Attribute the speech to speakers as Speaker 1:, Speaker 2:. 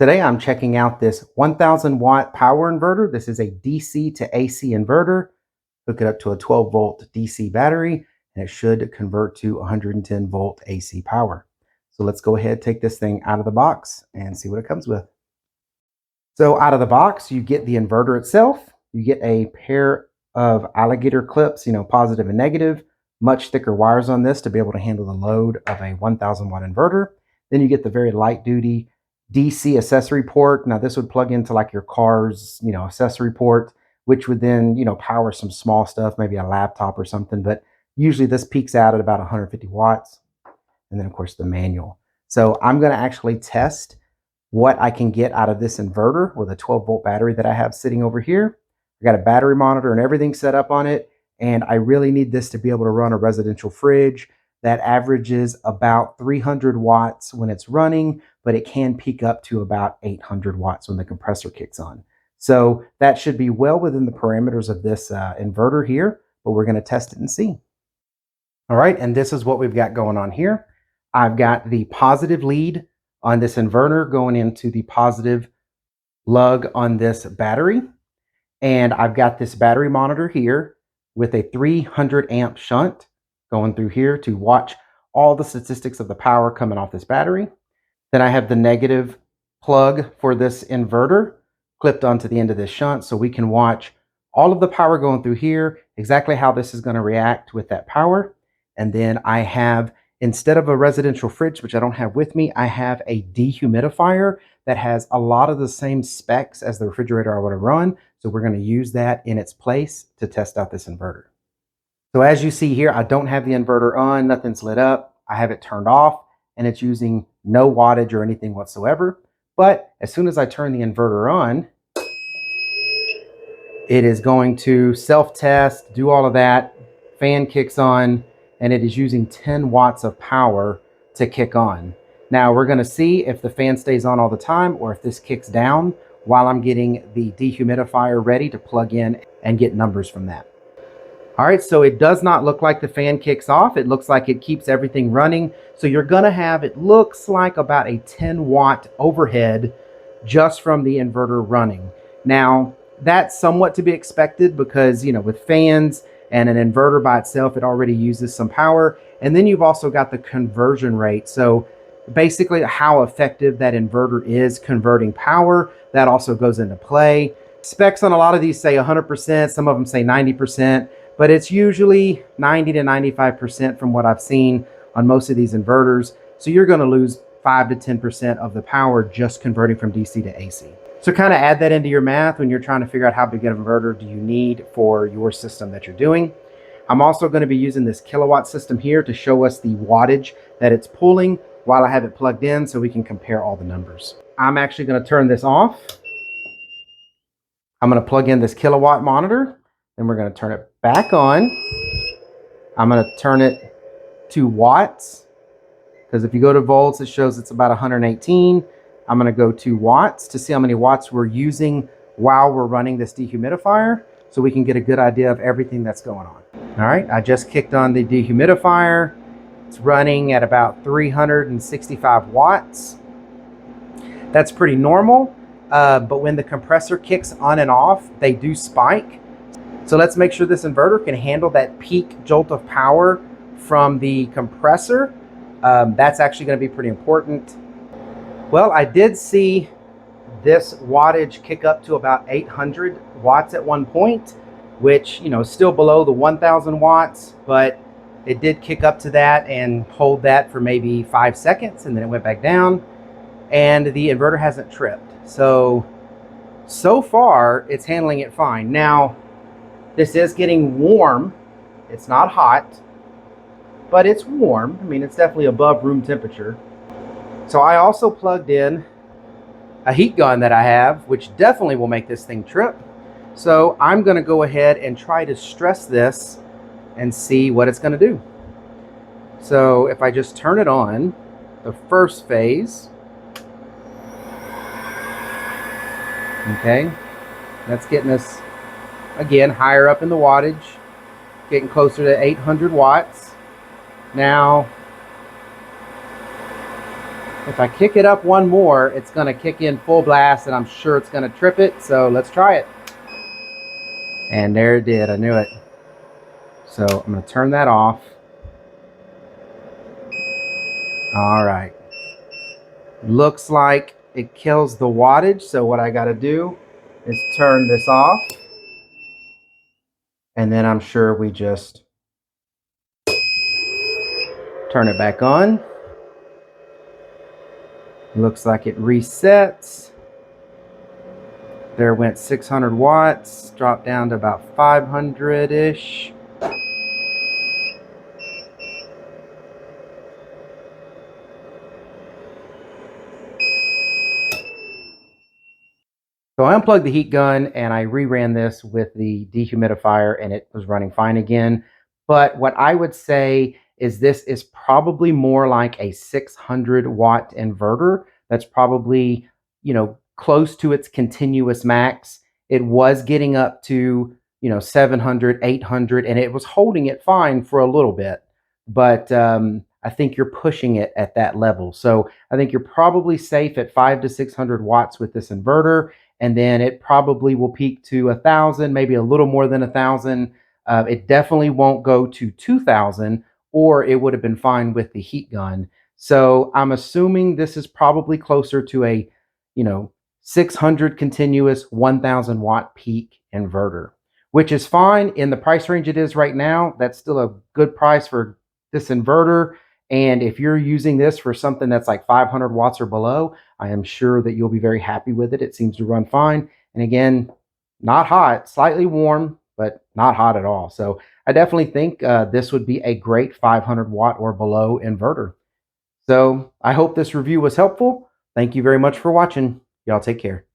Speaker 1: Today I'm checking out this 1000 watt power inverter. This is a DC to AC inverter. Hook it up to a 12 volt DC battery and it should convert to 110 volt AC power. So let's go ahead, take this thing out of the box and see what it comes with. So out of the box, you get the inverter itself. You get a pair of alligator clips, positive and negative, much thicker wires on this to be able to handle the load of a 1000 watt inverter. Then you get the very light duty DC accessory port. Now this would plug into like your car's, accessory port, which would then, power some small stuff, maybe a laptop or something. But usually this peaks out at about 150 watts. And then of course the manual. So I'm going to actually test what I can get out of this inverter with a 12 volt battery that I have sitting over here. I got a battery monitor and everything set up on it. And I really need this to be able to run a residential fridge that averages about 300 watts when it's running, but it can peak up to about 800 watts when the compressor kicks on. So that should be well within the parameters of this inverter here, but we're going to test it and see. All right, and this is what we've got going on here. I've got the positive lead on this inverter going into the positive lug on this battery. And I've got this battery monitor here with a 300 amp shunt going through here to watch all the statistics of the power coming off this battery. Then I have the negative plug for this inverter clipped onto the end of this shunt so we can watch all of the power going through here, exactly how this is going to react with that power. And then I have, instead of a residential fridge, which I don't have with me, I have a dehumidifier that has a lot of the same specs as the refrigerator I want to run. So we're going to use that in its place to test out this inverter. So as you see here, I don't have the inverter on, nothing's lit up. I have it turned off and it's using no wattage or anything whatsoever. But as soon as I turn the inverter on, it is going to self-test, do all of that. Fan kicks on and it is using 10 watts of power to kick on. Now we're going to see if the fan stays on all the time or if this kicks down while I'm getting the dehumidifier ready to plug in and get numbers from that. All right, so it does not look like the fan kicks off. It looks like it keeps everything running. So you're gonna have, it looks like about a 10 watt overhead just from the inverter running. Now, that's somewhat to be expected because, with fans and an inverter by itself, it already uses some power. And then you've also got the conversion rate. So basically how effective that inverter is converting power, that also goes into play. Specs on a lot of these say 100%, some of them say 90%. But it's usually 90 to 95% from what I've seen on most of these inverters. So you're going to lose 5 to 10% of the power just converting from DC to AC. So kind of add that into your math when you're trying to figure out how big of an inverter do you need for your system that you're doing. I'm also going to be using this kilowatt system here to show us the wattage that it's pulling while I have it plugged in so we can compare all the numbers. I'm actually going to turn this off. I'm going to plug in this kilowatt monitor. Then we're going to turn it back on. I'm going to turn it to watts because if you go to volts, it shows it's about 118. I'm going to go to watts to see how many watts we're using while we're running this dehumidifier so we can get a good idea of everything that's going on. All right, I just kicked on the dehumidifier. It's running at about 365 watts. That's pretty normal, but when the compressor kicks on and off, they do spike. So let's make sure this inverter can handle that peak jolt of power from the compressor. That's actually going to be pretty important. Well, I did see this wattage kick up to about 800 watts at one point, which, is still below the 1000 watts, but it did kick up to that and hold that for maybe 5 seconds, and then it went back down, and the inverter hasn't tripped. So far, it's handling it fine. Now, this is getting warm. It's not hot, but it's warm. I mean, it's definitely above room temperature. So I also plugged in a heat gun that I have, which definitely will make this thing trip. So I'm going to go ahead and try to stress this and see what it's going to do. So if I just turn it on, the first phase, okay, that's getting us again higher up in the wattage, getting closer to 800 watts. Now If I kick it up one more, it's going to kick in full blast, and I'm sure it's going to trip it. So let's try it. And there it did. I knew it. So I'm going to turn that off. All right. Looks like it kills the wattage. So what I got to do is turn this off. And then I'm sure we just turn it back on. Looks like it resets. There went 600 watts, dropped down to about 500-ish. So I unplugged the heat gun and I reran this with the dehumidifier and it was running fine again. But what I would say is this is probably more like a 600 watt inverter. That's probably, close to its continuous max. It was getting up to, 700, 800, and it was holding it fine for a little bit. But I think you're pushing it at that level. So I think you're probably safe at 500 to 600 watts with this inverter, and then it probably will peak to 1,000, maybe a little more than 1,000. It definitely won't go to 2,000, or it would have been fine with the heat gun. So I'm assuming this is probably closer to a, 600 continuous 1,000 watt peak inverter, which is fine in the price range it is right now. That's still a good price for this inverter. And if you're using this for something that's like 500 watts or below, I am sure that you'll be very happy with it. It seems to run fine. And again, not hot, slightly warm, but not hot at all. So I definitely think this would be a great 500 watt or below inverter. So I hope this review was helpful. Thank you very much for watching. Y'all take care.